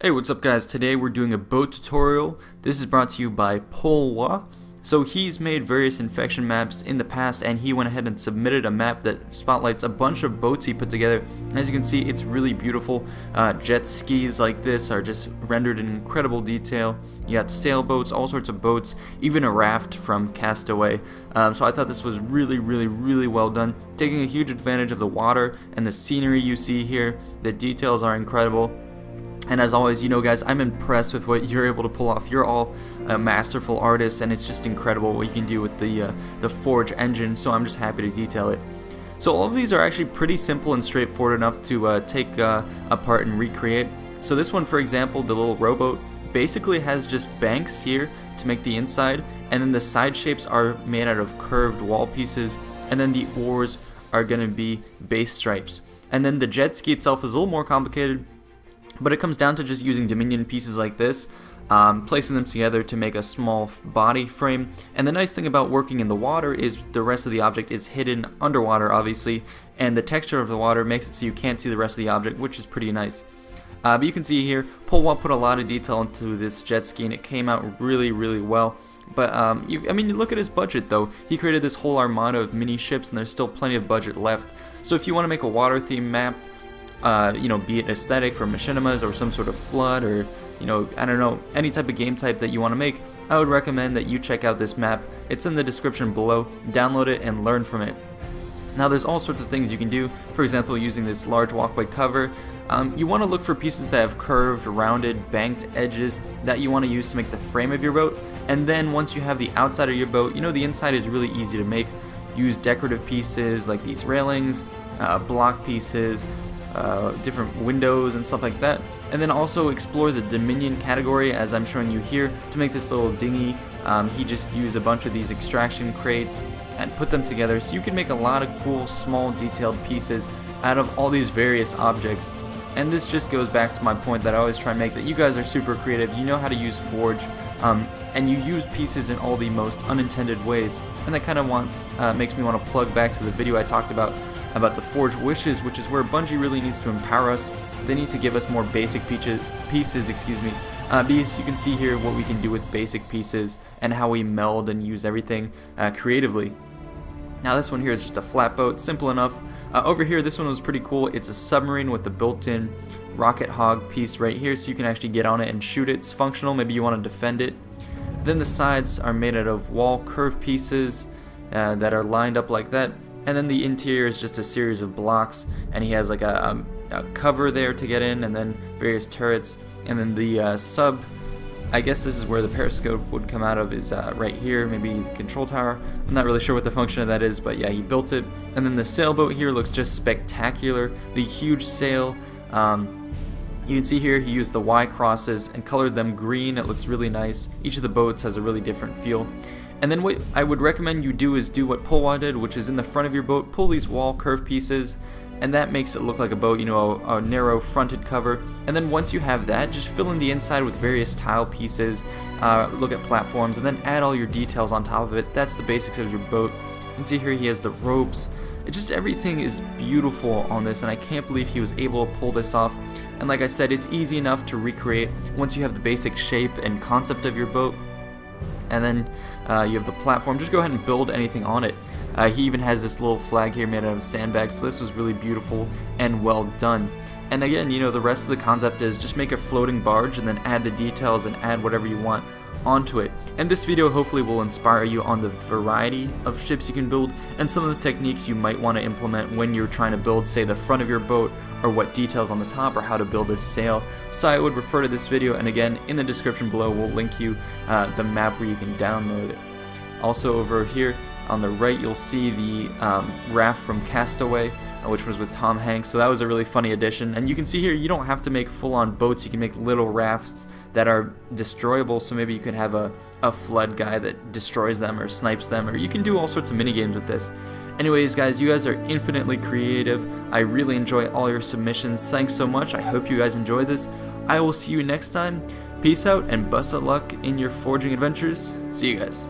Hey, what's up guys? Today we're doing a boat tutorial. This is brought to you by Pol Wah. So he's made various infection maps in the past, and he went ahead and submitted a map that spotlights a bunch of boats he put together. And as you can see, it's really beautiful. Jet skis like this are just rendered in incredible detail. You got sailboats, all sorts of boats, even a raft from Castaway. So I thought this was really well done, taking a huge advantage of the water and the scenery you see here. The details are incredible. And as always, you know guys, I'm impressed with what you're able to pull off. You're all masterful artists, and it's just incredible what you can do with the Forge engine, so I'm just happy to detail it. So all of these are actually pretty simple and straightforward enough to take apart and recreate. So this one, for example, the little rowboat, basically has just banks here to make the inside, and then the side shapes are made out of curved wall pieces, and then the oars are going to be base stripes. And then the jet ski itself is a little more complicated, but it comes down to just using Dominion pieces like this, placing them together to make a small body frame. And the nice thing about working in the water is the rest of the object is hidden underwater, obviously, and the texture of the water makes it so you can't see the rest of the object, which is pretty nice. But you can see here, Pol Wah put a lot of detail into this jet ski, and it came out really well. But I mean, you look at his budget though. He created this whole armada of mini ships, and there's still plenty of budget left. So if you want to make a water theme map, you know, be it aesthetic for machinimas or some sort of flood, or, you know, I don't know, any type of game type that you want to make, I would recommend that you check out this map. It's in the description below. Download it and learn from it. Now there's all sorts of things you can do. For example, using this large walkway cover, you want to look for pieces that have curved, rounded, banked edges that you want to use to make the frame of your boat. And then once you have the outside of your boat, you know, the inside is really easy to make. Use decorative pieces like these railings, block pieces, different windows and stuff like that, and then also explore the Dominion category as I'm showing you here to make this little dinghy. He just used a bunch of these extraction crates and put them together, so you can make a lot of cool small detailed pieces out of all these various objects. And this just goes back to my point that I always try and make, that you guys are super creative, you know how to use Forge, and you use pieces in all the most unintended ways. And that kind of makes me want to plug back to the video I talked about the Forge wishes, which is where Bungie really needs to empower us. They need to give us more basic pieces, because you can see here what we can do with basic pieces and how we meld and use everything creatively. Now this one here is just a flatboat, simple enough. Over here, this one was pretty cool. It's a submarine with the built-in rocket hog piece right here, so you can actually get on it and shoot it. It's functional, maybe you want to defend it. Then the sides are made out of wall curve pieces that are lined up like that. And then the interior is just a series of blocks, and he has like a cover there to get in, and then various turrets. And then the sub, I guess this is where the periscope would come out of, is right here, maybe the control tower. I'm not really sure what the function of that is, but yeah, he built it. And then the sailboat here looks just spectacular. The huge sail, you can see here he used the Y crosses and colored them green. It looks really nice. Each of the boats has a really different feel. And then what I would recommend you do is do what Pol Wah did, which is in the front of your boat, pull these wall curve pieces, and that makes it look like a boat, you know, a narrow fronted cover. And then once you have that, just fill in the inside with various tile pieces, look at platforms, and then add all your details on top of it. That's the basics of your boat. You can see here he has the ropes. Everything is beautiful on this, and I can't believe he was able to pull this off. And like I said, it's easy enough to recreate once you have the basic shape and concept of your boat. And then you have the platform. Just go ahead and build anything on it. He even has this little flag here made out of sandbags, so this was really beautiful and well done. And again, you know, the rest of the concept is just make a floating barge and then add the details and add whatever you want onto it. And this video hopefully will inspire you on the variety of ships you can build and some of the techniques you might want to implement when you're trying to build, say, the front of your boat, or what details on the top, or how to build a sail. So I would refer to this video, and again, in the description below we'll link you the map where you can download it. Also over here on the right you'll see the raft from Castaway, which was with Tom Hanks, so that was a really funny addition. And you can see here you don't have to make full-on boats, you can make little rafts that are destroyable, so maybe you could have a flood guy that destroys them or snipes them, or you can do all sorts of mini games with this. Anyways guys, you guys are infinitely creative. I really enjoy all your submissions. Thanks so much. I hope you guys enjoyed this. I will see you next time. Peace out and best of luck in your forging adventures. See you guys.